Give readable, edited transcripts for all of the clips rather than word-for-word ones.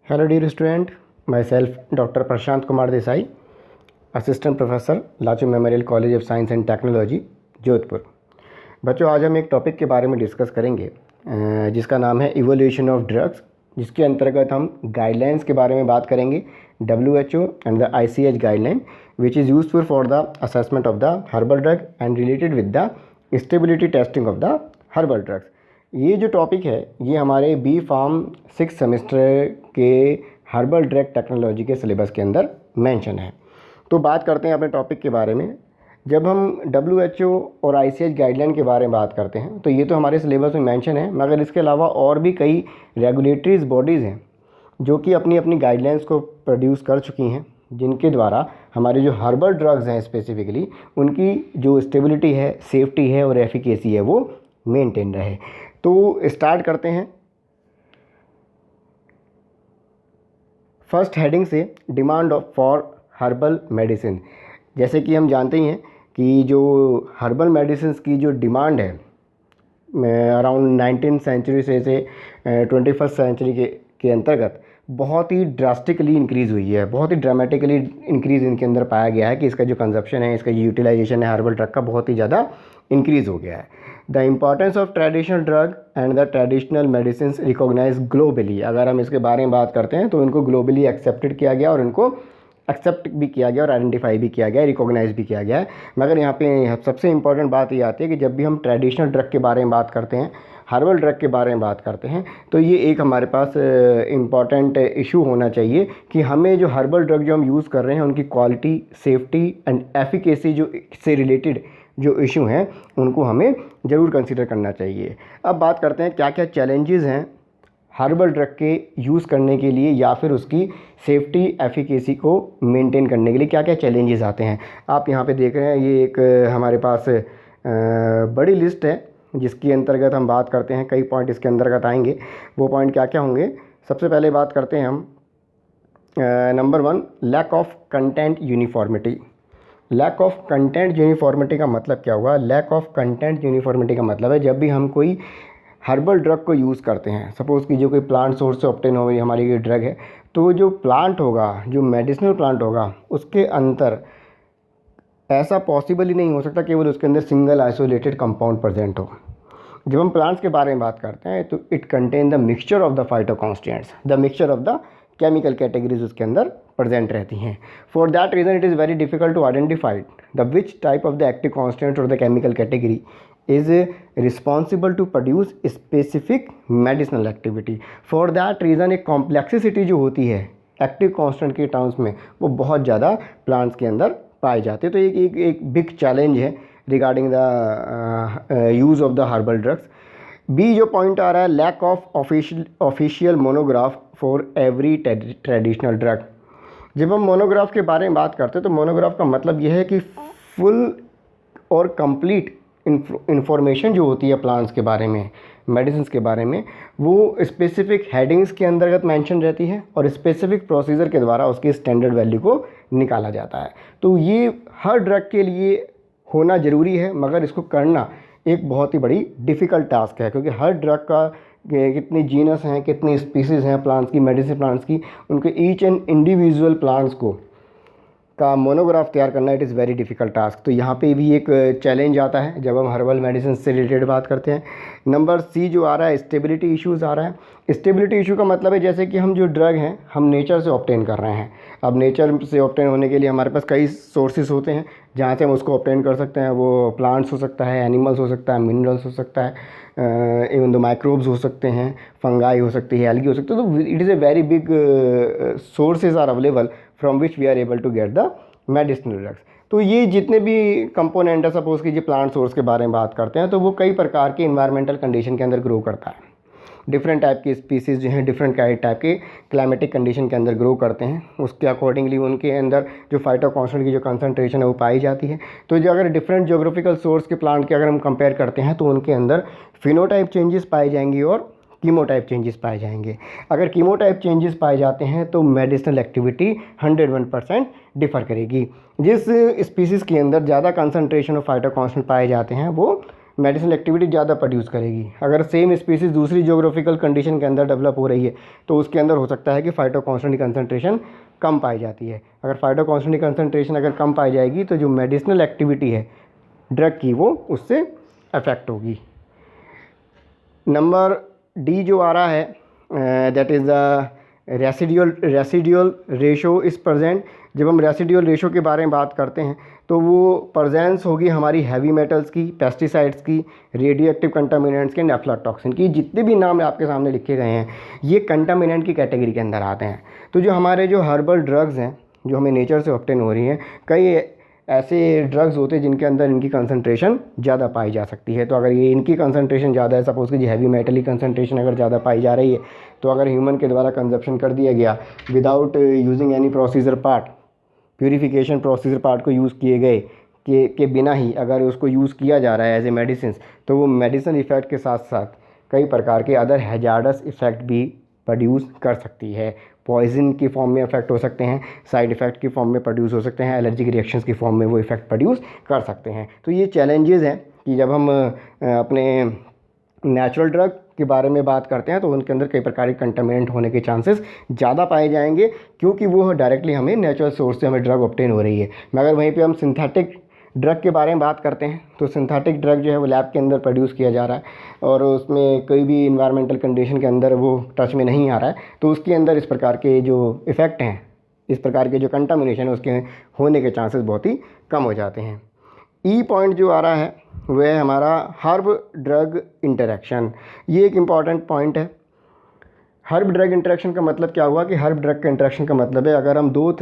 Hello dear student, myself doctor Prashant Kumar Desai, assistant professor Lachoo memorial college of science and technology Jodhpur. बच्चों, आज हम एक topic के बारे में डिस्कस करेंगे जिसका नाम है इवोल्यूशन ऑफ ड्रग्स, जिसके अंतर्गत हम गाइडलाइंस के बारे में बात करेंगे। WHO and the ICH guideline which is useful for the assessment of the herbal drug and related with the stability testing of the herbal drugs. ये जो टॉपिक है ये हमारे B.Pharm 6 सेमेस्टर के हर्बल ड्रग टेक्नोलॉजी के syllabus के अंदर mention है। तो बात करते हैं अपने टॉपिक के बारे में। जब हम WHO और ICH गाइडलाइन के बारे में बात करते हैं तो ये तो हमारे सिलेबस में मेंशन है, मगर इसके अलावा और भी कई रेगुलेटरीज बॉडीज़ हैं जो कि अपनी अपनी गाइडलाइंस को प्रोड्यूस कर चुकी हैं, जिनके द्वारा हमारे जो हर्बल ड्रग्स हैं स्पेसिफिकली उनकी जो स्टेबिलिटी है, सेफ्टी है और एफिकेसी है वो मेंटेन रहे। तो स्टार्ट करते हैं। फर्स्ट हेडिंग से डिमांड फॉर हर्बल मेडिसिन। जैसे कि हम जानते ही हैं कि जो हर्बल मेडिसिन की जो डिमांड है अराउंड 19th सेंचुरी से 21st सेंचुरी के अंतर्गत बहुत ही ड्रास्टिकली इंक्रीज़ हुई है, बहुत ही ड्रामेटिकली इंक्रीज़ इनके अंदर पाया गया है कि इसका जो कंजप्शन है, इसका जो यूटिलाइजेशन है हर्बल ड्रग का बहुत ही ज़्यादा इंक्रीज़ हो गया है। The importance of traditional drug and the traditional medicine recognize globally. अगर हम इसके बारे में बात करते हैं तो इनको ग्लोबली एक्सेप्टेड किया गया और इनको एक्सेप्ट भी किया गया और आइडेंटिफाई भी किया गया, रिकॉग्नाइज भी किया गया है। मगर यहाँ पे सबसे इंपॉर्टेंट बात ये आती है कि जब भी हम ट्रेडिशनल ड्रग के बारे में बात करते हैं, हर्बल ड्रग के बारे में बात करते हैं, तो ये एक हमारे पास इम्पॉर्टेंट इशू होना चाहिए कि हमें जो हर्बल ड्रग जो हम यूज़ कर रहे हैं उनकी क्वालिटी, सेफ्टी एंड एफिकेसी जो से रिलेटेड जो इशू हैं उनको हमें ज़रूर कंसीडर करना चाहिए। अब बात करते हैं क्या क्या चैलेंजेस हैं हर्बल ड्रग के यूज़ करने के लिए या फिर उसकी सेफ्टी एफिकेसी को मेंटेन करने के लिए क्या क्या चैलेंजेस आते हैं। आप यहाँ पे देख रहे हैं ये एक हमारे पास बड़ी लिस्ट है जिसके अंतर्गत हम बात करते हैं। कई पॉइंट इसके अंतर्गत आएंगे। वो पॉइंट क्या क्या होंगे, सबसे पहले बात करते हैं हम number 1, lack of content uniformity. Lack of content uniformity का मतलब क्या हुआ? लैक ऑफ कंटेंट यूनिफॉर्मिटी का मतलब है जब भी हम कोई हर्बल ड्रग को यूज़ करते हैं, सपोज़ कि जो कोई प्लांट सोर्स से ऑब्टेन हो गई हमारी ये ड्रग है, तो जो प्लांट होगा, जो मेडिसिनल प्लांट होगा, उसके अंदर ऐसा पॉसिबल ही नहीं हो सकता केवल उसके अंदर सिंगल आइसोलेटेड कंपाउंड प्रेजेंट हो। जब हम प्लांट्स के बारे में बात करते हैं तो it contain the mixture of the phytoconstituents, the mixture of the chemical categories उसके अंदर प्रेजेंट रहती हैं। For that reason it is very difficult to identify the which type of the active constituent और the chemical category is responsible to produce specific medicinal activity. For that reason एक complexity जो होती है active constant के terms में वो बहुत ज़्यादा प्लांट्स के अंदर पाए जाते हैं। तो एक बिग चैलेंज है regarding the use of the herbal drugs. B जो पॉइंट आ रहा है, lack of official monograph for every traditional drug. जब हम मोनोग्राफ के बारे में बात करते हैं तो मोनोग्राफ का मतलब यह है कि फुल और कंप्लीट इंफॉर्मेशन जो होती है प्लांट्स के बारे में, मेडिसिन के बारे में, वो स्पेसिफिक हेडिंग्स के अंतर्गत मेंशन रहती है और स्पेसिफिक प्रोसीजर के द्वारा उसकी स्टैंडर्ड वैल्यू को निकाला जाता है। तो ये हर ड्रग के लिए होना ज़रूरी है, मगर इसको करना एक बहुत ही बड़ी डिफ़िकल्ट टास्क है, क्योंकि हर ड्रग का कितनी जीनस हैं, कितनी स्पीसीज़ हैं प्लांट्स की, मेडिसिन प्लांट्स की, उनके ईच एंड इंडिविजुअल प्लांट्स को का मोनोग्राफ तैयार करना it is very difficult task. तो यहाँ पे भी एक चैलेंज आता है जब हम हर्बल मेडिसिन से रिलेटेड बात करते हैं। नंबर सी जो आ रहा है, स्टेबिलिटी इश्यूज़ आ रहा है। स्टेबिलिटी इशू का मतलब है जैसे कि हम जो ड्रग हैं हम नेचर से ऑब्टेन कर रहे हैं। अब नेचर से ऑब्टेन होने के लिए हमारे पास कई सोर्सेज होते हैं जहाँ से हम उसको ऑब्टेन कर सकते हैं। वो प्लांट्स हो सकता है, एनिमल्स हो सकता है, मिनरल्स हो सकता है, इवन दो माइक्रोब्स हो सकते हैं, फंगाई हो सकती है, एल्गी हो सकती है। तो it is a very big sources are available from which we are able to get the medicinal drugs. तो ये जितने भी कंपोनेंट है, सपोज़ कीजिए प्लांट सोर्स के बारे में बात करते हैं, तो वो कई प्रकार के इन्वायरमेंटल कंडीशन के अंदर ग्रो करता है। डिफरेंट टाइप की स्पीसीज़ जो हैं डिफरेंट टाइप के क्लाइमेटिक कंडीशन के अंदर ग्रो करते हैं, उसके अकॉर्डिंगली उनके अंदर जो फाइटोकॉन्स्टेंट की जो कंसंट्रेशन है वो पाई जाती है। तो जो अगर डिफरेंट ज्योग्राफिकल सोर्स के प्लांट के अगर हम कंपेयर करते हैं तो उनके अंदर फिनोटाइप चेंजेस पाए जाएंगे और कीमोटाइप चेंजेस पाए जाएंगे। अगर कीमोटाइप चेंजेस पाए जाते हैं तो मेडिसिनल एक्टिविटी 101% डिफ़र करेगी। जिस स्पीसीज़ के अंदर ज़्यादा कंसंट्रेशन ऑफ फाइटोकॉन्स्टेंट पाए जाते हैं वो मेडिसिनल एक्टिविटी ज़्यादा प्रोड्यूस करेगी। अगर सेम स्पीसीज़ दूसरी ज्योग्राफिकल कंडीशन के अंदर डेवलप हो रही है तो उसके अंदर हो सकता है कि फाइटोकॉन्स्टेंट की कंसंट्रेशन कम पाई जाती है। अगर फाइटोकॉन्स्टेंट की कंसंट्रेशन अगर कम पाई जाएगी तो जो मेडिसिनल एक्टिविटी है ड्रग की वो उससे अफेक्ट होगी। नंबर डी जो आ रहा है that is the residual ratio is present. जब हम रेसिडुअल रेशो के बारे में बात करते हैं तो वो प्रेजेंस होगी हमारी हैवी मेटल्स की, पेस्टिसाइड्स की, रेडियो एक्टिव कंटामिनेंट्स के, एफ्लाटॉक्सिन की। जितने भी नाम आपके सामने लिखे गए हैं ये कंटामिनेंट की कैटेगरी के अंदर आते हैं। तो जो हमारे जो हर्बल ड्रग्स हैं जो हमें नेचर से ऑब्टेन हो रही हैं, कई ऐसे ड्रग्स होते हैं जिनके अंदर इनकी कंसंट्रेशन ज़्यादा पाई जा सकती है। तो अगर ये इनकी कंसंट्रेशन ज़्यादा है, सपोज़ कि हैवी मेटल की कंसंट्रेशन अगर ज़्यादा पाई जा रही है, तो अगर ह्यूमन के द्वारा कंजप्शन कर दिया गया without using any procedure part, purification procedure part को यूज़ किए गए के बिना ही अगर उसको यूज़ किया जा रहा है एज ए मेडिसिन, तो वो मेडिसिन इफ़ेक्ट के साथ साथ कई प्रकार के अदर हैजार्डस इफ़ेक्ट भी प्रोड्यूस कर सकती है। पॉइजन की फॉर्म में इफेक्ट हो सकते हैं, साइड इफ़ेक्ट की फॉर्म में प्रोड्यूस हो सकते हैं, एलर्जिक रिएक्शंस की फॉर्म में वो इफ़ेक्ट प्रोड्यूस कर सकते हैं। तो ये चैलेंजेस हैं कि जब हम अपने नेचुरल ड्रग के बारे में बात करते हैं तो उनके अंदर कई प्रकार के कंटामिनेंट होने के चांसेस ज़्यादा पाए जाएंगे, क्योंकि वो डायरेक्टली हमें नेचुरल सोर्स से हमें ड्रग ऑब्टेन हो रही है। मगर वहीं पे हम सिंथेटिक ड्रग के बारे में बात करते हैं तो सिंथेटिक ड्रग जो है वो लैब के अंदर प्रोड्यूस किया जा रहा है और उसमें कोई भी इन्वायरमेंटल कंडीशन के अंदर वो टच में नहीं आ रहा है, तो उसके अंदर इस प्रकार के जो इफ़ेक्ट हैं, इस प्रकार के जो कंटामिनेशन है उसके होने के चांसेस बहुत ही कम हो जाते हैं। ई पॉइंट जो आ रहा है वह है हमारा हर्ब ड्रग इंटरेक्शन। ये एक इम्पॉर्टेंट पॉइंट है। हर्ब ड्रग इंटरेक्शन का मतलब क्या हुआ कि हर्ब ड्रग का इंटरेक्शन का मतलब है अगर हम दो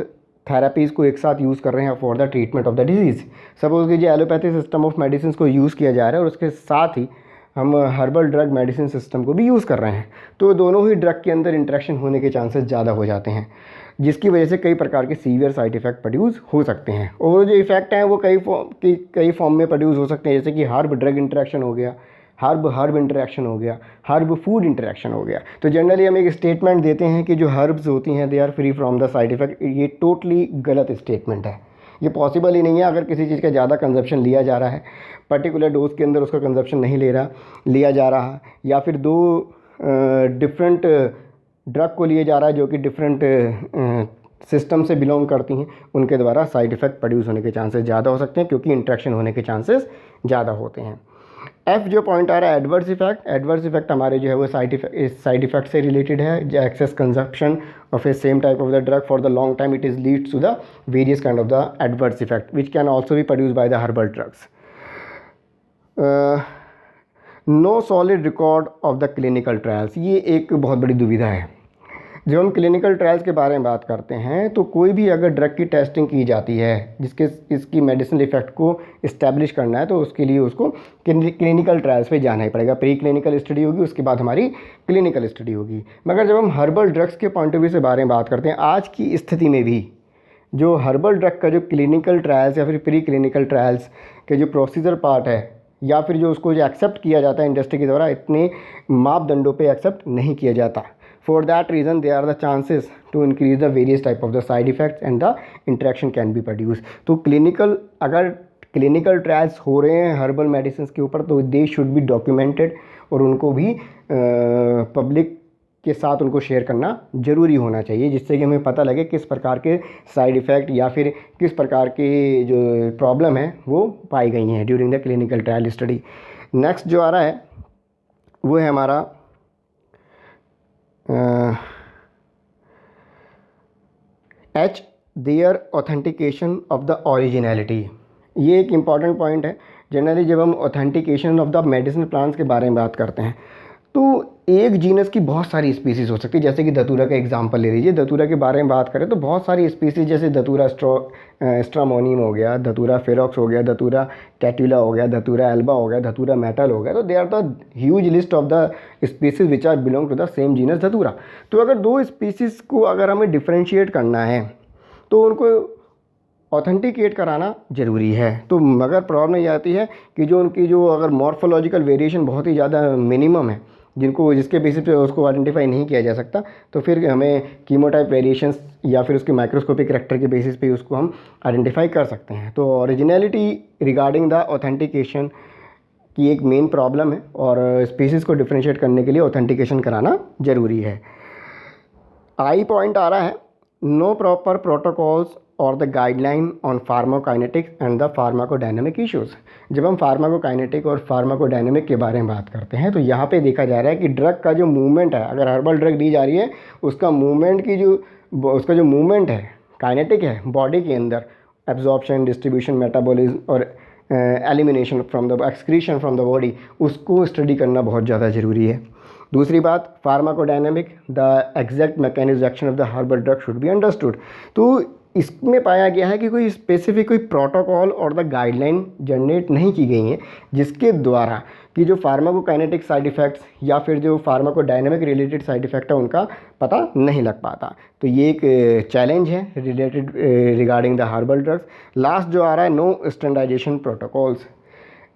थेरेपीज़ को एक साथ यूज़ कर रहे हैं for the treatment of the disease. Suppose कीजिए एलोपैथी सिस्टम ऑफ मेडिसिन को यूज़ किया जा रहा है और उसके साथ ही हम हर्बल ड्रग मेडिसिन सिस्टम को भी यूज़ कर रहे हैं, तो दोनों ही ड्रग के अंदर इंटरेक्शन होने के चांसेस ज़्यादा हो जाते हैं, जिसकी वजह से कई प्रकार के सीवियर साइड इफ़ेक्ट प्रोड्यूस हो सकते हैं। और जो इफ़ेक्ट हैं वो कई फॉर्म में प्रोड्यूस हो सकते हैं, जैसे कि हर्ब ड्रग इंटरेक्शन हो गया, हर्ब इंटरेक्शन हो गया, हर्ब फूड इंटरेक्शन हो गया। तो जनरली हम एक स्टेटमेंट देते हैं कि जो हर्ब्स होती हैं they are free from the side effect. ये टोटली गलत स्टेटमेंट है, ये पॉसिबल ही नहीं है। अगर किसी चीज़ का ज़्यादा कंजप्शन लिया जा रहा है, पर्टिकुलर डोज के अंदर उसका कंजप्शन नहीं लिया जा रहा, या फिर दो डिफरेंट ड्रग को लिया जा रहा है जो कि डिफरेंट सिस्टम से बिलोंग करती हैं, उनके द्वारा साइड इफ़ेक्ट प्रोड्यूस होने के चांसेस ज़्यादा हो सकते हैं, क्योंकि इंटरेक्शन होने के चांसेस ज़्यादा होते हैं। एफ जो पॉइंट आ रहा है एडवर्स इफेक्ट। एडवर्स इफेक्ट हमारे जो है वो साइड इफेक्ट से रिलेटेड है। जो excess consumption of a same type of the drug for the long time it is leads to the various kind of the adverse effect which can also be produce by the herbal drugs. No solid record of the clinical trials. ये एक बहुत बड़ी दुविधा है। जब हम clinical trials के बारे में बात करते हैं तो कोई भी अगर ड्रग की टेस्टिंग की जाती है जिसके इसकी मेडिसिनल इफेक्ट को इस्टेब्लिश करना है, तो उसके लिए उसको क्लिनिकल ट्रायल्स पे जाना ही पड़ेगा। प्री क्लिनिकल स्टडी होगी, उसके बाद हमारी क्लिनिकल स्टडी होगी। मगर जब हम हर्बल ड्रग्स के पॉइंट ऑफ व्यू से बारे में बात करते हैं, आज की स्थिति में भी जो हर्बल ड्रग का जो क्लिनिकल ट्रायल्स या फिर प्री क्लिनिकल ट्रायल्स के जो प्रोसीजर पार्ट है, या फिर जो उसको जो एक्सेप्ट किया जाता है इंडस्ट्री के द्वारा, इतने मापदंडों पे एक्सेप्ट नहीं किया जाता। For that reason there are the chances to increase the various type of the side effects and the interaction can be produced। तो अगर क्लिनिकल ट्रायल्स हो रहे हैं हर्बल मेडिसिन के ऊपर तो दे शुड बी डॉक्यूमेंटेड, और उनको भी पब्लिक के साथ उनको शेयर करना ज़रूरी होना चाहिए, जिससे कि हमें पता लगे किस प्रकार के साइड इफ़ेक्ट या फिर किस प्रकार की जो प्रॉब्लम है वो पाई गई हैं during the clinical trial study. Next जो आ रहा है वो है हमारा एच देयर ऑथेंटिकेशन ऑफ द ओरिजिनलिटी। ये एक इम्पॉर्टेंट पॉइंट है। जनरली जब हम authentication of the medicinal plants के बारे में बात करते हैं तो एक जीनस की बहुत सारी स्पीसीज़ हो सकती है। जैसे कि धतूरा का एग्जांपल ले लीजिए। धतूरा के बारे में बात करें तो बहुत सारी स्पीसीज़, जैसे धतूरा स्ट्रामोनियम हो गया, धतूरा फेरोक्स हो गया, धतूरा कैटुला हो गया, धतूरा एल्बा हो गया, धतूरा मेटल हो गया। तो they are the huge list of the species which are belong to the same genus Datura. तो अगर दो स्पीसीज़ को अगर हमें डिफ्रेंशिएट करना है तो उनको ऑथेंटिकेट कराना ज़रूरी है। तो मगर प्रॉब्लम ये आती है कि जो उनकी जो अगर मॉर्फोलॉजिकल वेरिएशन बहुत ही ज़्यादा मिनिमम है, जिसके बेसिस पे उसको आइडेंटिफाई नहीं किया जा सकता, तो फिर हमें कीमोटाइप वेरिएशंस या फिर उसके माइक्रोस्कोपिक कैरेक्टर के बेसिस पे उसको हम आइडेंटिफाई कर सकते हैं। तो ओरिजिनलिटी रिगार्डिंग द ऑथेंटिकेशन की एक मेन प्रॉब्लम है और स्पीसीज़ को डिफ्रेंशिएट करने के लिए ऑथेंटिकेशन कराना ज़रूरी है। आई पॉइंट आ रहा है, नो प्रॉपर प्रोटोकॉल्स और the guideline on pharmacokinetics and the pharmacodynamic issues. जब हम फार्माकोकाइनेटिक और फार्माकोडायनेमिक के बारे में बात करते हैं तो यहाँ पे देखा जा रहा है कि ड्रग का जो मूवमेंट है, अगर हर्बल ड्रग दी जा रही है उसका मूवमेंट की जो उसका जो मूवमेंट है काइनेटिक है बॉडी के अंदर, एब्जॉर्प्शन, डिस्ट्रीब्यूशन, मेटाबॉलिज्म और elimination from the excretion from the body, उसको स्टडी करना बहुत ज़्यादा ज़रूरी है। दूसरी बात, pharmacodynamic, the exact mechanism action of the herbal drug should be understood. तो इसमें पाया गया है कि कोई स्पेसिफिक कोई प्रोटोकॉल और द गाइडलाइन जनरेट नहीं की गई हैं जिसके द्वारा कि जो फार्माकोकाइनेटिक साइड इफ़ेक्ट्स या फिर जो फार्माकोडायनेमिक रिलेटेड साइड इफ़ेक्ट है उनका पता नहीं लग पाता। तो ये एक चैलेंज है related regarding the herbal drugs. Last जो आ रहा है, no standardization protocols.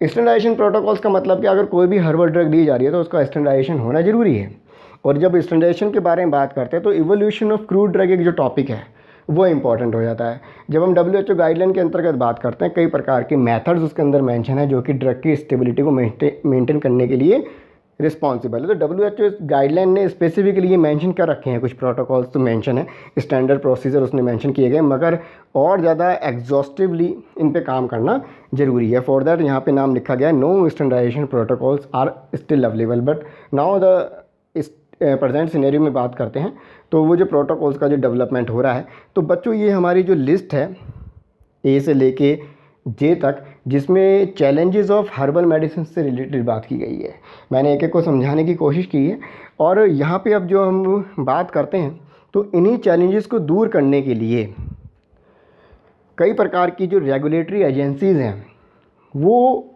Standardization protocols का मतलब कि अगर कोई भी हर्बल ड्रग दी जा रही है तो उसका स्टैंडर्डाइजेशन होना ज़रूरी है। और जब स्टैंडर्डाइजेशन के बारे में बात करते हैं तो इवोल्यूशन ऑफ क्रूड ड्रग एक जो टॉपिक है वो इंपॉर्टेंट हो जाता है। जब हम WHO गाइडलाइन के अंतर्गत बात करते हैं, कई प्रकार के मेथड्स उसके अंदर मेंशन है जो कि ड्रग की स्टेबिलिटी को मेंटेन करने के लिए रिस्पॉन्सिबल है। तो WHO गाइडलाइन ने स्पेसिफिकली ये मेंशन कर रखे हैं, कुछ प्रोटोकॉल्स तो मेंशन है, स्टैंडर्ड प्रोसीजर उसने मेंशन किए गए, मगर और ज़्यादा एग्जॉस्टिवली इन पे काम करना ज़रूरी है। फॉर दैट यहाँ पे नाम लिखा गया है, no standardization protocols are still available but now the present scenario में बात करते हैं तो वो जो प्रोटोकॉल्स का जो डेवलपमेंट हो रहा है। तो बच्चों ये हमारी जो लिस्ट है ए से लेके जे तक, जिसमें चैलेंजेस ऑफ हर्बल मेडिसिन से रिलेटेड बात की गई है, मैंने एक एक को समझाने की कोशिश की है। और यहाँ पे अब जो हम बात करते हैं तो इन्हीं चैलेंजेस को दूर करने के लिए कई प्रकार की जो रेगुलेटरी एजेंसीज़ हैं वो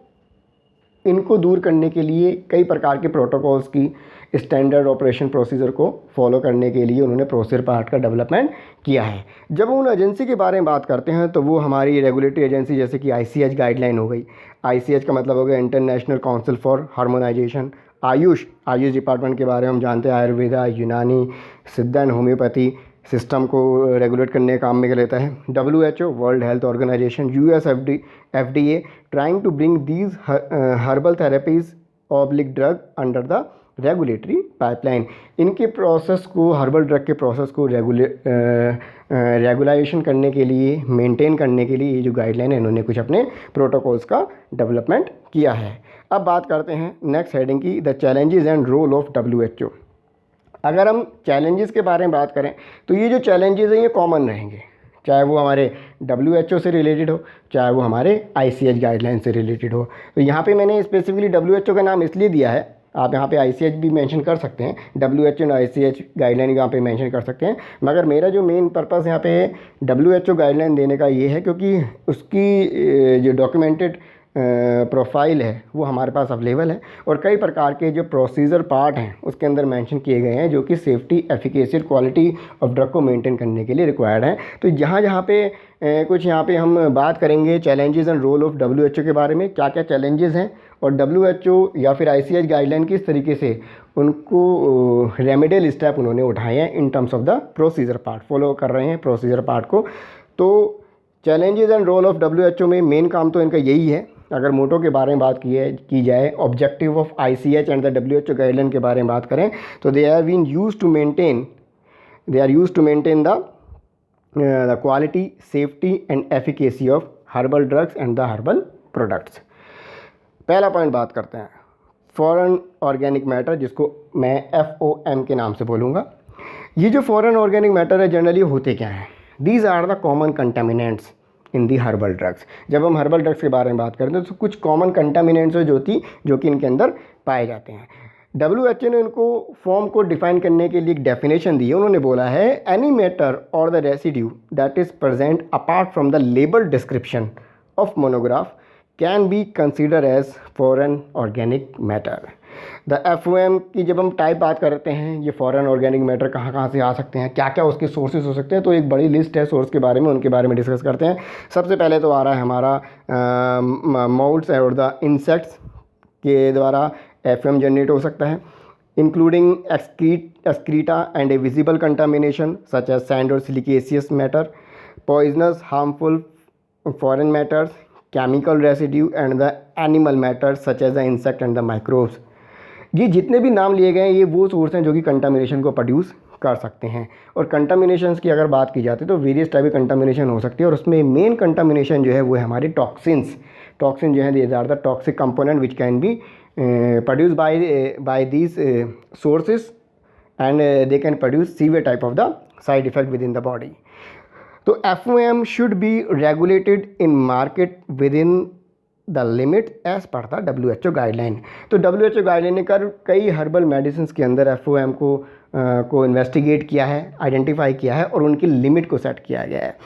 इनको दूर करने के लिए कई प्रकार के प्रोटोकॉल्स की स्टैंडर्ड ऑपरेशन प्रोसीजर को फॉलो करने के लिए उन्होंने प्रोसीजर पार्ट का डेवलपमेंट किया है। जब उन एजेंसी के बारे में बात करते हैं तो वो हमारी रेगुलेटरी एजेंसी जैसे कि ICH गाइडलाइन हो गई। ICH का मतलब हो गया international council for harmonization. AYUSH department के बारे में हम जानते हैं, Ayurveda, Unani, Siddha and homeopathy system को रेगुलेट करने का काम में लेता है। WHO world health organization, US FDA trying to bring these herbal therapies oblique drug under the regulatory pipeline. इनके प्रोसेस को, हर्बल ड्रग के प्रोसेस को रेगुलाइजेशन करने के लिए, मेंटेन करने के लिए ये जो गाइडलाइन है इन्होंने कुछ अपने प्रोटोकॉल्स का डेवलपमेंट किया है। अब बात करते हैं नेक्स्ट हेडिंग की, the challenges and role of WHO। अगर हम चैलेंजेस के बारे में बात करें तो ये जो चैलेंजेस हैं ये कॉमन रहेंगे, चाहे वो हमारे WHO से रिलेटेड हो, चाहे वो हमारे ICH गाइडलाइन से रिलेटेड हो। तो यहाँ पे मैंने स्पेसिफिकली WHO का नाम इसलिए दिया है, आप यहाँ पे ICH भी मेंशन कर सकते हैं, WHO और ICH गाइडलाइन यहाँ पे मेंशन कर सकते हैं, मगर मेरा जो मेन पर्पस यहाँ पे WHO गाइडलाइन देने का ये है क्योंकि उसकी जो डॉक्यूमेंटेड प्रोफाइल है वो हमारे पास अवेलेबल है और कई प्रकार के जो प्रोसीजर पार्ट हैं उसके अंदर मेंशन किए गए हैं जो कि safety, efficacy, quality of drug को मेंटेन करने के लिए रिक्वायर्ड है। तो जहाँ पे कुछ यहाँ पे हम बात करेंगे challenges and role of WHO के बारे में, क्या क्या चैलेंजेस हैं और WHO या फिर ICH गाइडलाइन किस तरीके से उनको रेमेडियल स्टेप उन्होंने उठाए हैं in terms of the procedure part, follow कर रहे हैं प्रोसीजर पार्ट को। तो challenges and role of WHO में मेन काम तो इनका यही है। अगर मोटो के बारे में बात की जाए, objective of ICH and the WHO guideline के बारे में बात करें तो they are used to maintain the quality, safety and efficacy of herbal drugs and the herbal products. पहला पॉइंट बात करते हैं फॉरेन ऑर्गेनिक मैटर, जिसको मैं FOM के नाम से बोलूँगा। ये जो फॉरेन ऑर्गेनिक मैटर है जनरली होते क्या हैं? These are the common contaminants in the herbal drugs. जब हम हर्बल ड्रग्स के बारे में बात करते हैं तो कुछ कॉमन कंटामिनेंट्स जो कि इनके अंदर पाए जाते हैं। WHO ने इनको फॉर्म को डिफाइन करने के लिए एक डेफिनेशन दी है। उन्होंने बोला है any matter or the residue that is present apart from the label description of monograph can be consider as foreign organic matter. The FOM की जब हम टाइप बात करते हैं, ये फॉरेन ऑर्गेनिक मैटर कहाँ से आ सकते हैं, क्या क्या उसके सोर्सेज हो सकते हैं, तो एक बड़ी लिस्ट है सोर्स के बारे में, उनके बारे में डिस्कस करते हैं। सबसे पहले तो आ रहा है हमारा मोल्ड्स और द इंसेक्ट्स के द्वारा FOM जनरेट हो सकता है, including excreta and a visible contamination such as sand और siliceous matter, poisonous harmful foreign matters chemical residue and the animal matter such as the insect and the microbes. ये जितने भी नाम लिए गए हैं ये वो सोर्स हैं जो कि कंटामिनेशन को प्रोड्यूस कर सकते हैं। और कंटामिनेशंस की अगर बात की जाती है तो वेरियस टाइप की कंटामिनेशन हो सकती है, और उसमें मेन कंटामिनेशन जो है वो है हमारे टॉक्सिन्स। टॉक्सिन जो है these are the toxic component which can be produce by these sources and they can produce severe type of the side effect within the body. तो FOM should be regulated in market within the limit as per the WHO guideline. तो WHO guideline ने कई herbal medicine के अंदर FOM को investigate किया है, identify किया है और उनकी लिमिट को सेट किया गया है।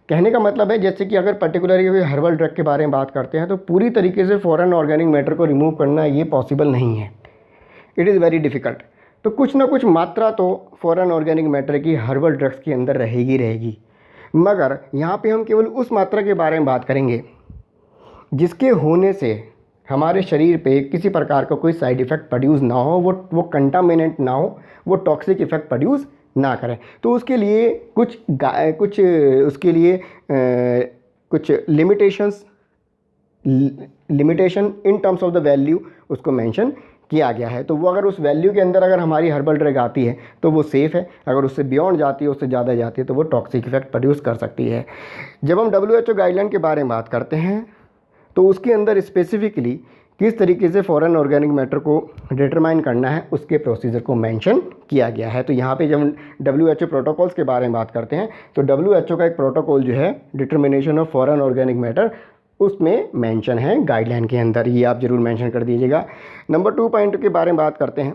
कहने का मतलब है जैसे कि अगर पर्टिकुलरली कोई हर्बल ड्रग के बारे में बात करते हैं तो पूरी तरीके से फॉरेन ऑर्गेनिक मैटर को रिमूव करना ये पॉसिबल नहीं है, इट इज़ वेरी डिफ़िकल्ट। तो कुछ ना कुछ मात्रा तो फॉरेन ऑर्गेनिक मैटर की हर्बल ड्रग्स के अंदर रहेगी, मगर यहाँ पे हम केवल उस मात्रा के बारे में बात करेंगे जिसके होने से हमारे शरीर पे किसी प्रकार का कोई साइड इफ़ेक्ट प्रोड्यूस ना हो, वो कंटामिनेंट ना हो, वो टॉक्सिक इफ़ेक्ट प्रोड्यूस ना करें। तो उसके लिए कुछ limitation in terms of the value उसको मेंशन किया गया है। तो वो अगर उस वैल्यू के अंदर अगर हमारी हर्बल ड्रग आती है तो वो सेफ़ है, अगर उससे बियॉन्ड जाती है, उससे ज़्यादा जाती है तो वो टॉक्सिक इफेक्ट प्रोड्यूस कर सकती है। जब हम WHO गाइडलाइन के बारे में बात करते हैं तो उसके अंदर स्पेसिफिकली किस तरीके से फॉरेन ऑर्गेनिक मैटर को डिटरमाइन करना है उसके प्रोसीजर को मेंशन किया गया है। तो यहाँ पे जब हम WHO प्रोटोकॉल्स के बारे में बात करते हैं तो WHO का एक प्रोटोकॉल जो है determination of foreign organic matter उसमें मेंशन है गाइडलाइन के अंदर, ये आप ज़रूर मेंशन कर दीजिएगा। नंबर 2 पॉइंट के बारे में बात करते हैं,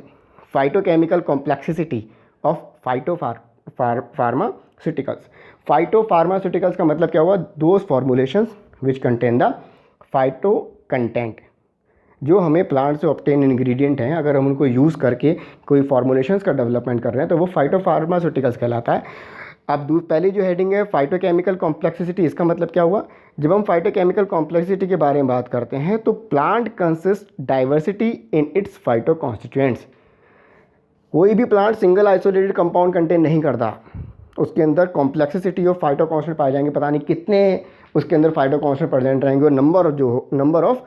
फाइटोकेमिकल कॉम्प्लेक्सिटी ऑफ फार्मास्यूटिकल्स। फाइटोफार्मास्यूटिकल्स का मतलब क्या हुआ? Those formulations which contain the phyto content, जो हमें प्लांट से ऑब्टेन इंग्रेडिएंट हैं, अगर हम उनको यूज़ करके कोई फॉर्मुलेशंस का डेवलपमेंट कर रहे हैं तो वो फाइटोफार्मास्यूटिकल्स कहलाता है। अब पहली जो हेडिंग है फाइटोकेमिकल कॉम्प्लेक्सिटी, इसका मतलब क्या हुआ? जब हम फाइटोकेमिकल कॉम्प्लेक्सिटी के बारे में बात करते हैं तो plant consist diversity in its phyto constituents. कोई भी plant single isolated compound contain नहीं करता, उसके अंदर कॉम्प्लेक्सिटी ऑफ फाइटो कॉन्स्टेंट पाए जाएंगे, पता नहीं कितने उसके अंदर फाइटो कॉन्स्टेंट प्रेजेंट रहेंगे और नंबर ऑफ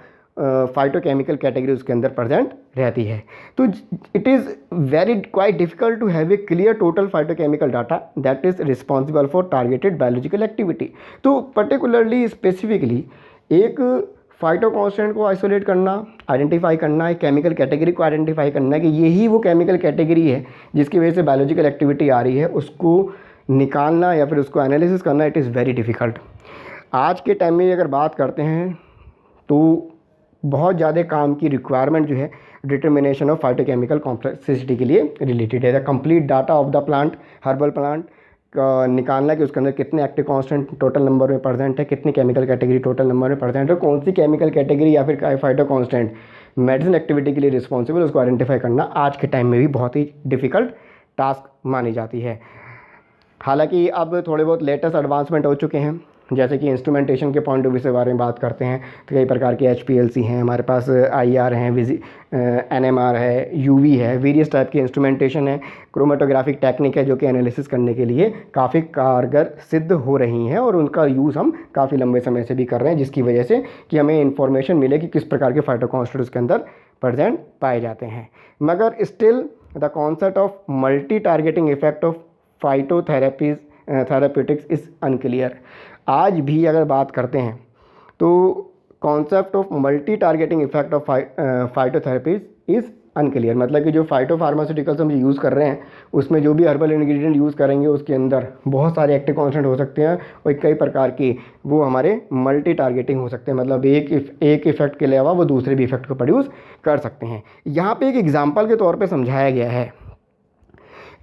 फाइटोकेमिकल कैटेगरी उसके अंदर प्रेजेंट रहती है। तो it is very quite difficult to have a clear total phytochemical data that is responsible for targeted biological activity. तो पर्टिकुलरली स्पेसिफिकली एक फाइटो कॉन्स्टेंट को आइसोलेट करना, आइडेंटिफाई करना, एक केमिकल कैटेगरी को आइडेंटिफाई करना कि यही वो केमिकल कैटेगरी है जिसकी वजह से बायोलॉजिकल एक्टिविटी आ रही है, उसको निकालना या फिर उसको एनालिसिस करना इट इज़ वेरी डिफ़िकल्ट। आज के टाइम में अगर बात करते हैं तो बहुत ज़्यादा काम की रिक्वायरमेंट जो है डिटर्मिनेशन ऑफ फाइटोकेमिकल कॉम्प्लेक्सिटी के लिए रिलेटेड है। The complete data of the plant, herbal plant का निकालना कि उसके अंदर कितने एक्टिव कांस्टेंट टोटल नंबर में प्रेजेंट है, कितनी केमिकल कैटेगरी टोटल नंबर में प्रेजेंट है, कौन सी केमिकल कैटेगरी या फिर फाइटो कांस्टेंट मेडिसिन एक्टिविटी के लिए रिस्पॉन्सिबल, उसको आइडेंटिफाई करना आज के टाइम में भी बहुत ही डिफ़िकल्ट टास्क मानी जाती है। हालांकि अब थोड़े बहुत लेटेस्ट एडवांसमेंट हो चुके हैं, जैसे कि इंस्ट्रूमेंटेशन के पॉइंट ऑफ व्यू से बारे में बात करते हैं तो कई प्रकार के HPLC हैं हमारे पास, IR हैं, NMR है, UV है, वेरियस टाइप के इंस्ट्रूमेंटेशन है, क्रोमेटोग्राफिक टेक्निक है जो कि एनालिसिस करने के लिए काफ़ी कारगर सिद्ध हो रही हैं और उनका यूज़ हम काफ़ी लंबे समय से भी कर रहे हैं, जिसकी वजह से कि हमें इन्फॉर्मेशन मिले कि किस प्रकार के फाइटोकॉन्स्टेंट उसके अंदर प्रेजेंट पाए जाते हैं। मगर still the concept of multi targeting effect of therapeutics is unclear. आज भी अगर बात करते हैं तो concept of multi targeting effect of phytotherapies is unclear. मतलब कि जो फाइटो फार्मास्यूटिकल्स हम यूज़ कर रहे हैं उसमें जो भी हर्बल इंग्रेडिएंट यूज़ करेंगे उसके अंदर बहुत सारे एक्टिव कॉन्स्टेंट हो सकते हैं और कई प्रकार की वो हमारे मल्टी टारगेटिंग हो सकते हैं, मतलब एक इफेक्ट के अलावा वो दूसरे भी इफेक्ट को प्रोड्यूस कर सकते हैं। यहाँ पे एक एग्जाम्पल के तौर पे समझाया गया है।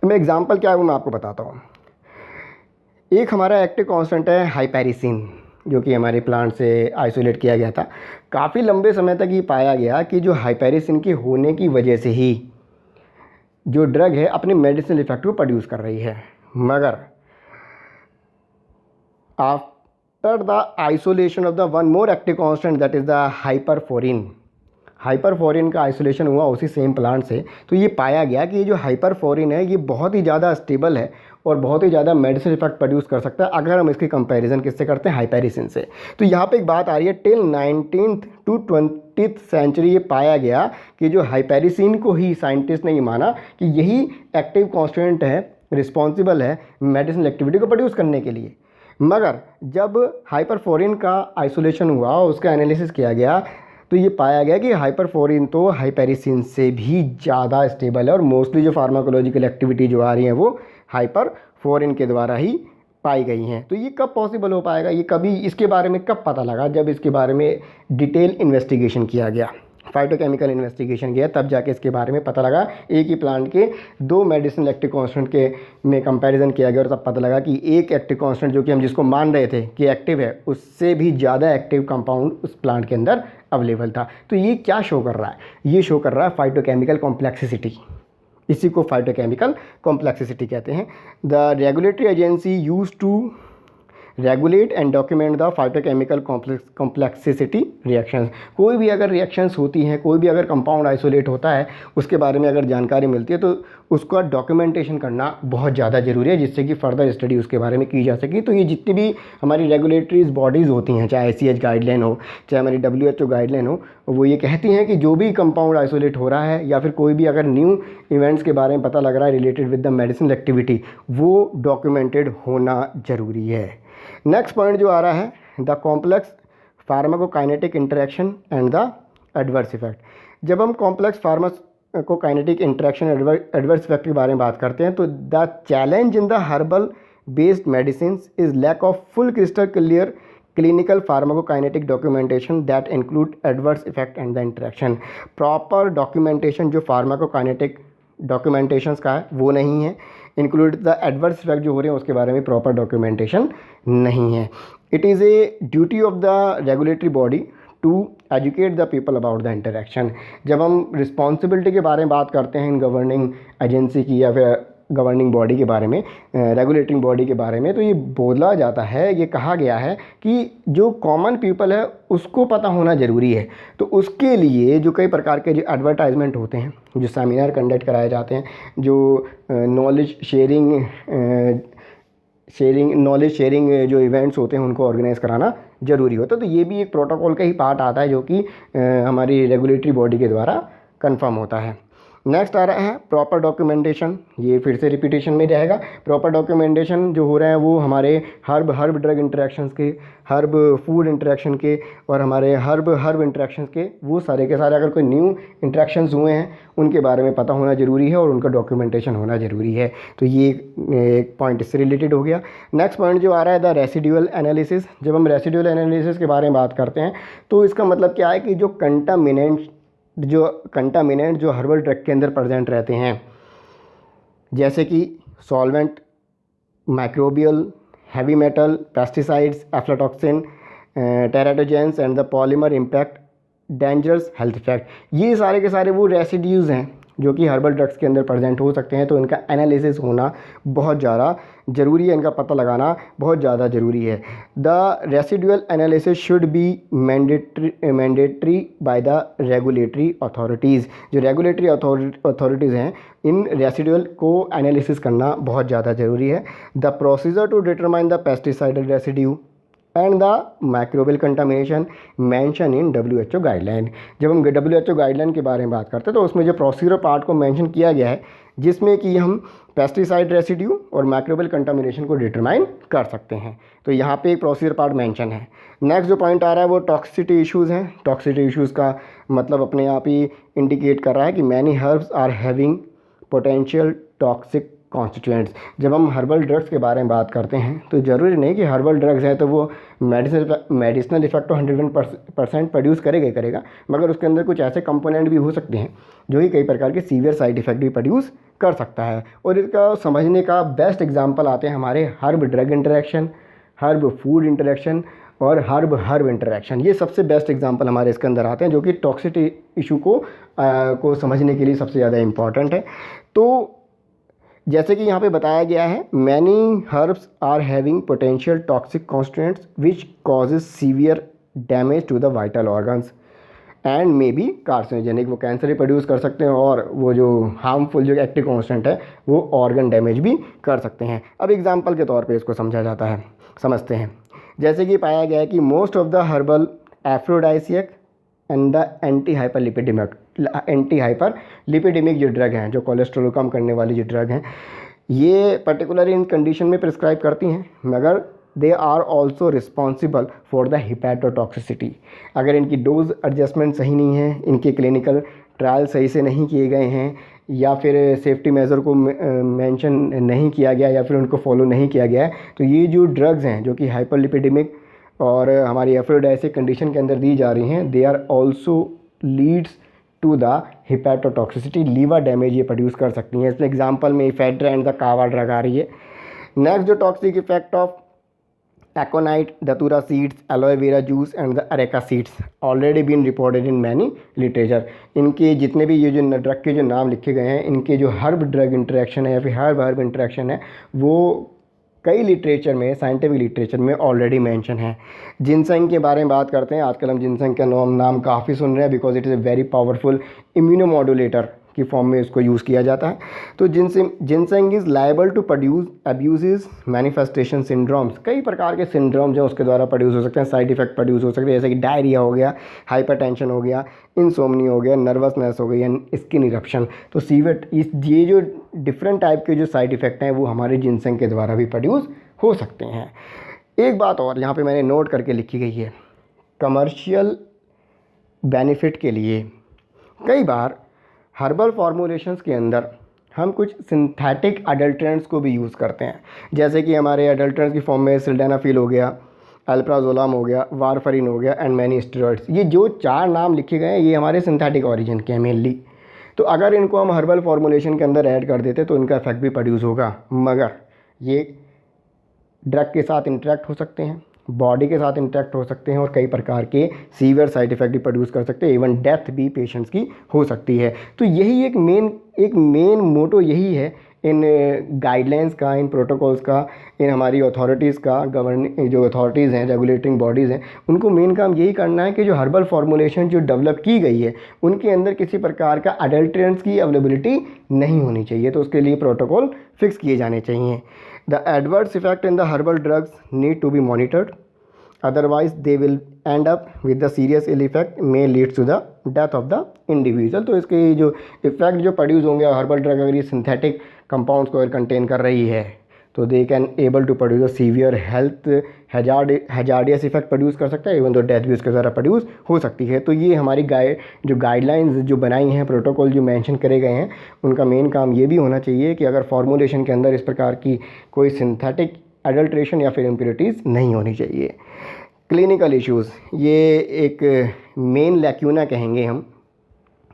मैं एग्जाम्पल क्या है वो मैं आपको बताता हूँ। एक हमारा एक्टिव कांस्टेंट है हाइपेरिसिन, जो कि हमारे प्लांट से आइसोलेट किया गया था। काफ़ी लंबे समय तक ये पाया गया कि जो हाइपेरिसिन के होने की वजह से ही जो ड्रग है अपने मेडिसिनल इफेक्ट को प्रोड्यूस कर रही है, मगर after the isolation of the one more active constant that is the hyperforin का आइसोलेशन हुआ उसी सेम प्लांट से, तो ये पाया गया कि ये जो हाइपरफोरिन है ये बहुत ही ज़्यादा स्टेबल है और बहुत ही ज़्यादा मेडिसिन इफेक्ट प्रोड्यूस कर सकता है अगर हम इसकी कंपैरिजन किससे करते हैं, हाइपेरिसिन से। तो यहाँ पे एक बात आ रही है, till 19th to 20th century ये पाया गया कि जो हाइपेरिसिन को ही साइंटिस्ट ने ये माना कि यही एक्टिव कॉन्स्टिट्यूएंट है, रिस्पॉन्सिबल है मेडिसिनल एक्टिविटी को प्रोड्यूस करने के लिए। मगर जब हाइपरफोरिन का आइसोलेशन हुआ, उसका एनालिसिस किया गया, तो ये पाया गया कि हाइपरफोरिन तो हाइपेरिसिन से भी ज़्यादा स्टेबल है और मोस्टली जो फार्माकोलॉजिकल एक्टिविटी जो आ रही हैं वो हाइपरफोरिन के द्वारा ही पाई गई हैं। तो ये कब पॉसिबल हो पाएगा, ये कभी इसके बारे में कब पता लगा, जब इसके बारे में डिटेल इन्वेस्टिगेशन किया गया, फाइटोकेमिकल इन्वेस्टिगेशन किया, तब जाके इसके बारे में पता लगा। एक ही प्लांट के दो मेडिसिनल एक्टिव कॉन्स्टेंट के में कंपैरिजन किया गया और तब पता लगा कि एक एक्टिव कॉन्स्टेंट जो कि हम जिसको मान रहे थे कि एक्टिव है, उससे भी ज़्यादा एक्टिव कंपाउंड उस प्लांट के अंदर अवेलेबल था। तो ये क्या शो कर रहा है, ये शो कर रहा है फाइटोकेमिकल कॉम्प्लेक्सिटी। इसी को फाइटोकेमिकल कॉम्प्लेक्सिटी कहते हैं। The regulatory agency use to regulate and document the phytochemical complexity reactions. कोई भी अगर रिएक्शंस होती हैं, कोई भी अगर कंपाउंड आइसोलेट होता है, उसके बारे में अगर जानकारी मिलती है तो उसका डॉक्यूमेंटेशन करना बहुत ज़्यादा ज़रूरी है, जिससे कि फ़र्दर स्टडी उसके बारे में की जा सके। तो ये जितनी भी हमारी रेगुलेटरीज बॉडीज़ होती हैं, चाहे ICH गाइडलाइन हो, चाहे हमारी WHO गाइडलाइन हो, वो ये कहती हैं कि जो भी कंपाउंड आइसोलेट हो रहा है या फिर कोई भी अगर न्यू इवेंट्स के बारे में पता लग रहा है related with the medicinal activity, वो डॉक्यूमेंटेड होना ज़रूरी है। नेक्स्ट पॉइंट जो आ रहा है, the complex pharmacokinetic interaction and the adverse effect. जब हम complex pharmacokinetic interaction adverse effect के बारे में बात करते हैं, तो the challenge in the herbal based medicine is lack of full crystal clear clinical pharmacokinetic documentation that include adverse effect and the interaction. Proper documentation जो फार्माकोकाइनेटिक डॉक्यूमेंटेशंस का है वो नहीं है, इंक्लूड द एडवर्स इफेक्ट जो हो रहे हैं उसके बारे में प्रॉपर डॉक्यूमेंटेशन नहीं है। It is a duty of the regulatory body to educate the people about the interaction. जब हम रिस्पॉन्सिबिलिटी के बारे में बात करते हैं इन गवर्निंग एजेंसी की या फिर गवर्निंग बॉडी के बारे में, रेगुलेटिंग बॉडी के बारे में, तो ये बोला जाता है, ये कहा गया है कि जो कॉमन पीपल है उसको पता होना ज़रूरी है। तो उसके लिए जो कई प्रकार के जो एडवर्टाइजमेंट होते हैं, जो सेमिनार कंडक्ट कराए जाते हैं, जो नॉलेज शेयरिंग जो इवेंट्स होते हैं उनको ऑर्गेनाइज़ कराना ज़रूरी होता है। तो ये भी एक प्रोटोकॉल का ही पार्ट आता है जो कि हमारी रेगुलेटरी बॉडी के द्वारा कंफर्म होता है। नेक्स्ट आ रहा है प्रॉपर डॉक्यूमेंटेशन। ये फिर से रिपीटेशन में रहेगा। प्रॉपर डॉक्यूमेंटेशन जो हो रहे हैं वो हमारे हर्ब ड्रग इंटरेक्शंस के, हर्ब फूड इंटरेक्शन के और हमारे हर्ब इंटरेक्शंस के, वो सारे के सारे अगर कोई न्यू इंटरेक्शंस हुए हैं उनके बारे में पता होना ज़रूरी है और उनका डॉक्यूमेंटेशन होना ज़रूरी है। तो ये एक पॉइंट इससे रिलेटेड हो गया। नेक्स्ट पॉइंट जो आ रहा है द रेसिड्यूअल एनालिसिस। जब हम रेसिड्यूअल एनालिसिस के बारे में बात करते हैं तो इसका मतलब क्या है कि जो कंटामिनेंट जो हर्बल ड्रग के अंदर प्रेजेंट रहते हैं, जैसे कि solvent, microbial, heavy metal, pesticides, aflatoxin, teratogens and the polymer impact dangerous health effect, ये सारे के सारे वो रेसिड्यूज़ हैं जो कि हर्बल ड्रग्स के अंदर प्रेजेंट हो सकते हैं। तो इनका एनालिसिस होना बहुत ज़्यादा ज़रूरी है, इनका पता लगाना बहुत ज़्यादा ज़रूरी है। The residual analysis should be mandatory by the regulatory authorities. जो रेगुलेटरी अथॉरिटीज़ हैं, इन रेसिडुअल को एनालिसिस करना बहुत ज़्यादा ज़रूरी है। The procedure to determine the pesticidal residue and the microbial contamination mention in WHO guideline. जब हम WHO गाइडलाइन के बारे में बात करते हैं तो उसमें जो प्रोसीजर पार्ट को मेंशन किया गया है, जिसमें कि हम पेस्टिसाइड रेसिड्यू और माइक्रोबियल कंटामिनेशन को डिटरमाइन कर सकते हैं। तो यहाँ पे एक प्रोसीजर पार्ट मेंशन है। नेक्स्ट जो पॉइंट आ रहा है वो टॉक्सिसिटी इश्यूज़ हैं। टॉक्सिसिटी इश्यूज़ का मतलब अपने आप ही इंडिकेट कर रहा है कि many herbs are having potential toxic constituents. जब हम हर्बल ड्रग्स के बारे में बात करते हैं तो ज़रूरी नहीं कि हर्बल ड्रग्स हैं तो वो मेडिसिनल इफेक्ट तो 101% प्रोड्यूस करेगा, मगर उसके अंदर कुछ ऐसे कंपोनेंट भी हो सकते हैं जो कि कई प्रकार के सीवियर साइड इफेक्ट भी प्रोड्यूस कर सकता है। और इसका समझने का बेस्ट एग्जाम्पल आते हैं हमारे herb drug interaction, herb food interaction और हर्ब इंटरेक्शन। ये सबसे बेस्ट एग्जाम्पल हमारे इसके अंदर आते हैं जो कि टॉक्सिसिटी इशू को समझने के लिए सबसे ज़्यादा इम्पॉर्टेंट है। तो जैसे कि यहाँ पे बताया गया है, many herbs are having potential toxic constituents which causes severe damage to the vital organs and may be carcinogenic, वो कैंसर ही प्रोड्यूस कर सकते हैं और वो जो हार्मफुल जो एक्टिव कॉन्स्टेंट है वो ऑर्गन डैमेज भी कर सकते हैं। अब एग्जांपल के तौर पे इसको समझा जाता है, समझते हैं। जैसे कि पाया गया है कि most of the herbal aphrodisiac and the anti hyperlipidemic जो ड्रग हैं, जो कोलेस्ट्रॉल कम करने वाली जो ड्रग हैं, ये पर्टिकुलर इन कंडीशन में प्रिस्क्राइब करती हैं, मगर they are also responsible for the hepatotoxicity. अगर इनकी डोज एडजस्टमेंट सही नहीं है, इनके क्लिनिकल ट्रायल सही से नहीं किए गए हैं, या फिर सेफ्टी मेजर को मेंशन नहीं किया गया, या फिर उनको फॉलो नहीं किया गया है, तो ये जो ड्रग्स हैं जो कि हाइपरलिपिडेमिक और हमारी एफ्रोडाइसिक कंडीशन के अंदर दी जा रही हैं, they are also leads to the hepatotoxicity, liver damage ये प्रोड्यूस कर सकती हैं। इसमें एग्जांपल में ephedra and the kava drug आ रही है। नेक्स्ट जो toxic effect of aconite, datura seeds, aloe vera juice and the areca seeds already been reported in many literature. इनके जितने भी ये जो ड्रग के जो नाम लिखे गए हैं, इनके जो हर्ब ड्रग इंटरेक्शन है या फिर हर्ब इंटरेक्शन है, वो कई लिटरेचर में, साइंटिफिक लिटरेचर में ऑलरेडी मेंशन है। जिनसेंग के बारे में बात करते हैं। आजकल हम जिनसेंग का नाम काफ़ी सुन रहे हैं, because it is a very powerful immunomodulator की फॉर्म में इसको यूज़ किया जाता है। तो ginseng is liable to produce abuses manifestation syndromes. कई प्रकार के सिंड्रोम जो उसके द्वारा प्रोड्यूस हो सकते हैं, साइड इफेक्ट प्रोड्यूस हो सकते हैं, जैसे कि डायरिया हो गया, हाइपरटेंशन हो गया, इंसोम्निया हो गया, नर्वसनेस हो गई, एंड स्किन इरप्शन। तो सीवेट ये जो डिफरेंट टाइप के जो साइड इफ़ेक्ट हैं वो हमारे जिनसेंग के द्वारा भी प्रोड्यूस हो सकते हैं। एक बात और यहाँ पे मैंने नोट करके लिखी गई है, कमर्शियल बेनिफिट के लिए कई बार हर्बल फॉर्मुलेशंस के अंदर हम कुछ सिंथेटिक अडल्ट्रेंट्स को भी यूज़ करते हैं। जैसे कि हमारे अडल्ट्रेंट्स की फॉर्म में सिल्डेनाफिल हो गया, अल्प्राजोलम हो गया, वारफरिन हो गया एंड मैनी स्टेरॉइड्स। ये जो 4 नाम लिखे गए हैं ये हमारे सिंथेटिक ओरिजिन के हैं मेनली। तो अगर इनको हम हर्बल फॉर्मुलेशन के अंदर ऐड कर देते तो इनका इफेक्ट भी प्रोड्यूस होगा, मगर ये ड्रग के साथ इंटरेक्ट हो सकते हैं, बॉडी के साथ इंटरेक्ट हो सकते हैं और कई प्रकार के सीवियर साइड इफ़ेक्ट भी प्रोड्यूस कर सकते हैं, इवन डेथ भी पेशेंट्स की हो सकती है। तो यही एक मेन मोटो यही है इन गाइडलाइंस का, इन प्रोटोकॉल्स का, इन हमारी अथॉरिटीज़ का, गवर्निंग जो अथॉरिटीज़ हैं, रेगुलेटिंग बॉडीज़ हैं, उनको मेन काम यही करना है कि जो हर्बल फॉर्मुलेशन जो डेवलप की गई है उनके अंदर किसी प्रकार का अडल्ट्रेंट्स की अवेलेबिलिटी नहीं होनी चाहिए। तो उसके लिए प्रोटोकॉल फिक्स किए जाने चाहिए। The adverse effect in the herbal drugs need to be monitored, otherwise they will end up with the serious ill effect may lead to the death of the individual। तो इसके जो effect जो produce होंगे herbal drug अगर ये synthetic compounds को अगर contain कर रही है तो they can able to produce a severe health hazardous effect produce कर सकता है, इवन तो डेथ भी उसके द्वारा प्रोड्यूस हो सकती है। तो ये हमारी गाइडलाइंस जो बनाई हैं, प्रोटोकॉल जो मेंशन करे गए हैं, उनका मेन काम ये भी होना चाहिए कि अगर फॉर्मुलेशन के अंदर इस प्रकार की कोई सिंथेटिक अडल्ट्रेशन या फिर इम्प्योरिटीज़ नहीं होनी चाहिए। क्लिनिकल इश्यूज़, ये एक मेन लैक्यूना कहेंगे हम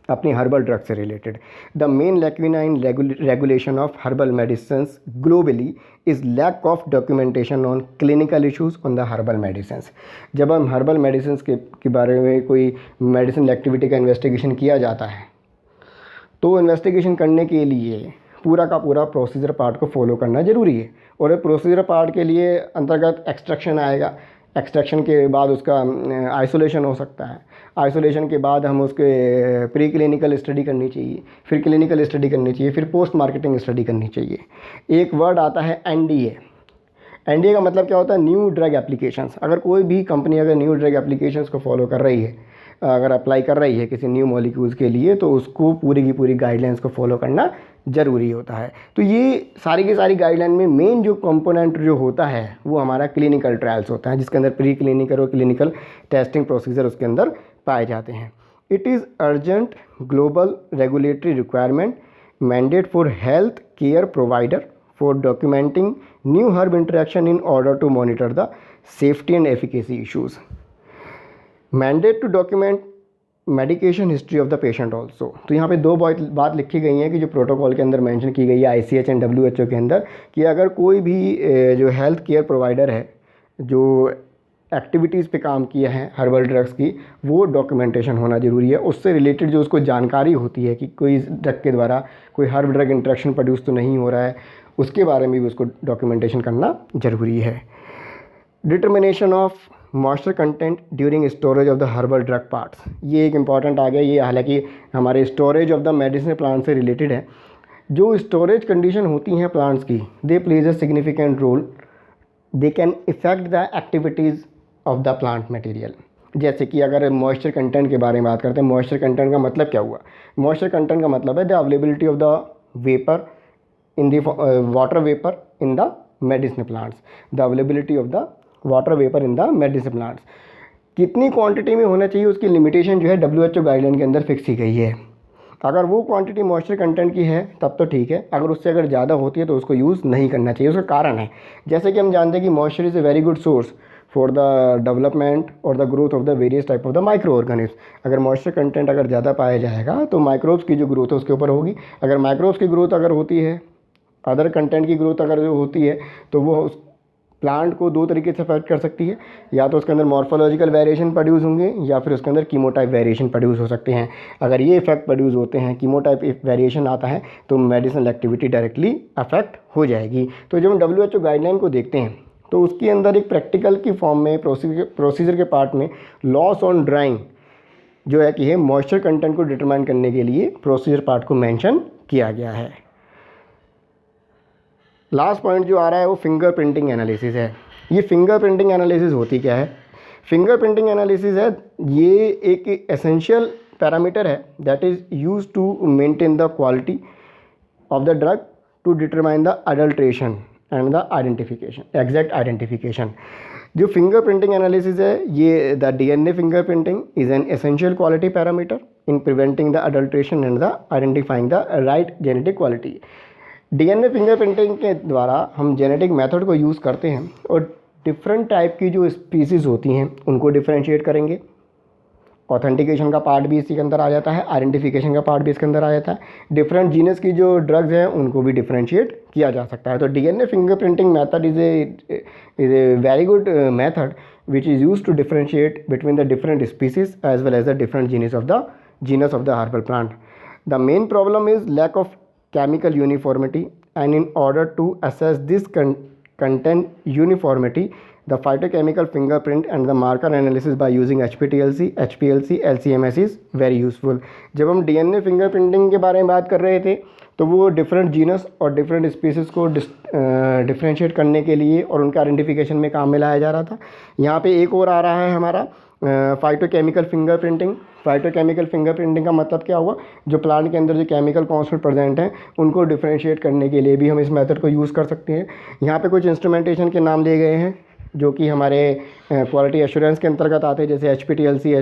अपनी हर्बल ड्रग से related. The main lacuna in regulation of herbal medicines globally is lack of documentation on clinical issues on the herbal medicines. जब हम हर्बल मेडिसिन्स के बारे में कोई मेडिसिन एक्टिविटी का इन्वेस्टिगेशन किया जाता है तो इन्वेस्टिगेशन करने के लिए पूरा का पूरा प्रोसीजर पार्ट को फॉलो करना ज़रूरी है। और प्रोसीजर पार्ट के लिए अंतर्गत एक्सट्रैक्शन आएगा, एक्सट्रैक्शन के बाद उसका आइसोलेशन हो सकता है, आइसोलेशन के बाद हम उसके प्री क्लिनिकल स्टडी करनी चाहिए, फिर क्लिनिकल स्टडी करनी चाहिए, फिर पोस्ट मार्केटिंग स्टडी करनी चाहिए। एक वर्ड आता है एनडीए। एनडीए का मतलब क्या होता है? New drug applications. अगर कोई भी कंपनी अगर न्यू ड्रग एप्लीकेशंस को फॉलो कर रही है, अगर अप्लाई कर रही है किसी न्यू मॉलिक्यूल्स के लिए, तो उसको पूरी की पूरी गाइडलाइंस को फॉलो करना ज़रूरी होता है। तो ये सारी की सारी गाइडलाइन में मेन जो कंपोनेंट जो होता है वो हमारा क्लिनिकल ट्रायल्स होता है, जिसके अंदर प्री क्लिनिकल और क्लिनिकल टेस्टिंग प्रोसीजर उसके अंदर पाए जाते हैं। It is urgent global regulatory requirement mandate for health care provider for documenting new herb interaction in order to monitor the safety and efficacy issues. Mandate to document medication history of the patient also. तो यहाँ पे 2 बात लिखी गई हैं कि जो protocol के अंदर मेंशन की गई है ICH एंड WHO के अंदर, कि अगर कोई भी जो हेल्थ केयर प्रोवाइडर है जो एक्टिविटीज़ पे काम किया है हर्बल ड्रग्स की, वो डॉक्यूमेंटेशन होना ज़रूरी है। उससे रिलेटेड जो उसको जानकारी होती है कि कोई ड्रग के द्वारा कोई हर्ब ड्रग इंट्रैक्शन प्रोड्यूस तो नहीं हो रहा है, उसके बारे में भी उसको डॉक्यूमेंटेशन करना ज़रूरी है। Determination of moisture content during storage of the herbal drug parts. ये एक इम्पॉर्टेंट आ गया, ये हालांकि हमारे storage of the medicine plant से रिलेटेड है। जो स्टोरेज कंडीशन होती हैं प्लांट्स की, they plays a significant role, they can effect the activities of the plant material. जैसे कि अगर मॉइस्चर कंटेंट के बारे में बात करते हैं, मॉइस्चर कंटेंट का मतलब क्या हुआ? मॉइस्चर कंटेंट का मतलब है the availability of the vapour in the water vapour in the medicine plants, the availability of the water vapour in the medicine plants. कितनी क्वांटिटी में होना चाहिए उसकी लिमिटेशन जो है WHO गाइडलाइन के अंदर फिक्स की गई है। अगर वो क्वांटिटी मॉइस्चर कंटेंट की है तब तो ठीक है, अगर उससे अगर ज़्यादा होती है तो उसको यूज़ नहीं करना चाहिए। उसका कारण है, जैसे कि हम जानते हैं कि moisture is a very good source for the development और the growth of the various type of the micro organism. अगर मॉइस्चर कंटेंट अगर ज़्यादा पाया जाएगा तो माइक्रोब्स की जो ग्रोथ है उसके ऊपर होगी। अगर माइक्रोब्स की ग्रोथ अगर होती है, अदर कंटेंट की ग्रोथ अगर जो होती है, तो वो उस प्लांट को दो तरीके से अफेक्ट कर सकती है। या तो उसके अंदर मॉर्फोलॉजिकल वेरिएशन प्रोड्यूस होंगे या फिर उसके अंदर कीमोटाइप वेरिएशन प्रोड्यूस हो सकते हैं। अगर ये इफेक्ट प्रोड्यूस होते हैं, कीमोटाइप वेरिएशन आता है, तो मेडिसिनल एक्टिविटी डायरेक्टली अफेक्ट हो जाएगी। तो जब हम WHO गाइडलाइन को देखते हैं तो उसके अंदर एक प्रैक्टिकल की फॉर्म में प्रोसीजर के पार्ट में लॉस ऑन ड्राइंग जो है कि है मॉइस्चर कंटेंट को डिटरमाइन करने के लिए प्रोसीजर पार्ट को मेंशन किया गया है। लास्ट पॉइंट जो आ रहा है वो फिंगर प्रिंटिंग एनालिसिस है। ये फिंगर प्रिंटिंग एनालिसिस होती क्या है? फिंगर प्रिंटिंग एनालिसिस है, ये एक एसेंशियल पैरामीटर है that is use to maintain the quality of the drug to determine the adulteration and the identification, exact identification. जो फिंगर प्रिंटिंग एनालिसिस है, ये the DNA finger printing is an essential quality parameter in preventing the adulteration and the identifying the right genetic quality. DNA fingerprinting के द्वारा हम genetic method को use करते हैं और डिफरेंट टाइप की जो स्पीसीज़ होती हैं उनको डिफरेंशिएट करेंगे। ऑथेंटिकेशन का पार्ट भी इसी के अंदर आ जाता है, आइडेंटिफिकेशन का पार्ट भी इसके अंदर आ जाता है। डिफरेंट जीनस की जो ड्रग्स हैं उनको भी डिफरेंशिएट किया जा सकता है। तो DNA fingerprinting method is a very good method which is use to differentiate between the different species as well as the different genus of the herbal plant. The main problem is lack of chemical uniformity, and in order to assess this content uniformity, the phytochemical fingerprint and the marker analysis by using HPLC, LCMS is very useful। जब हम DNA fingerprinting के बारे में बात कर रहे थे तो वो डिफरेंट जीनस और डिफरेंट स्पीसीज़ को डिफरेंशिएट करने के लिए और उनका आइडेंटिफिकेशन में काम में लाया जा रहा था। यहाँ पे एक और आ रहा है हमारा फाइटोकेमिकल फिंगरप्रिंटिंग। फाइटोकेमिकल फिंगरप्रिंटिंग का मतलब क्या हुआ? जो प्लांट के अंदर जो केमिकल कॉन्स्टेंट प्रेजेंट हैं उनको डिफरेंशिएट करने के लिए भी हम इस मेथड को यूज़ कर सकते हैं। यहाँ पे कुछ इंस्ट्रूमेंटेशन के नाम लिए गए हैं जो कि हमारे क्वालिटी एश्योरेंस के अंतर्गत आते हैं, जैसे HPLC,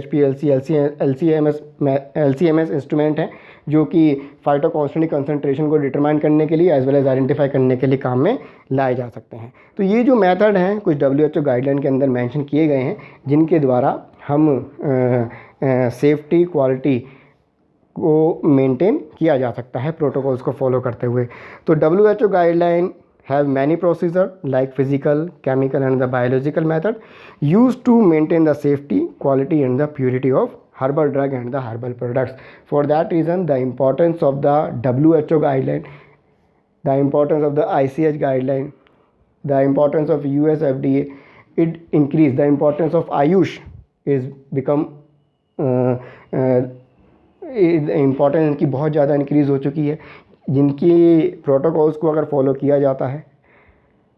LCMS इंस्ट्रूमेंट हैं जो कि फाइटो कॉन्स्टेंट कंसंट्रेशन को डिटरमाइन करने के लिए एज वेल एज आइडेंटिफाई करने के लिए काम में लाए जा सकते हैं। तो ये जो मेथड हैं कुछ WHO गाइडलाइन के अंदर मेंशन किए गए हैं जिनके द्वारा हम सेफ्टी क्वालिटी को मेंटेन किया जा सकता है प्रोटोकॉल्स को फॉलो करते हुए। तो WHO guideline have many procedures like physical, chemical and the biological method used to maintain the safety, quality and the purity of herbal drug and the herbal products. For that reason, the importance of the WHO guideline, the importance of the ICH guideline, the importance of US FDA, it increase. The importance of Ayush is become importance इनकी बहुत ज़्यादा increase हो चुकी है, जिनकी protocols को अगर follow किया जाता है,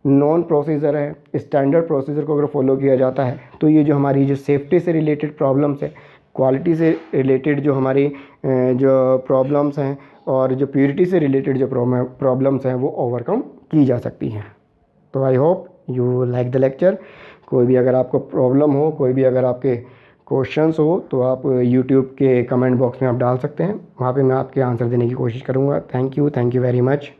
नॉन प्रोसीजर है, स्टैंडर्ड प्रोसीजर को अगर फॉलो किया जाता है तो ये जो हमारी जो सेफ्टी से रिलेटेड प्रॉब्लम्स है, क्वालिटी से रिलेटेड जो हमारी जो प्रॉब्लम्स हैं और जो प्योरिटी से रिलेटेड जो प्रॉब्लम्स हैं वो ओवरकम की जा सकती हैं। तो I hope you like the lecture. कोई भी अगर आपको प्रॉब्लम हो, कोई भी अगर आपके क्वेश्चंस हो तो आप यूट्यूब के कमेंट बॉक्स में आप डाल सकते हैं, वहाँ पे मैं आपके आंसर देने की कोशिश करूँगा। Thank you very much.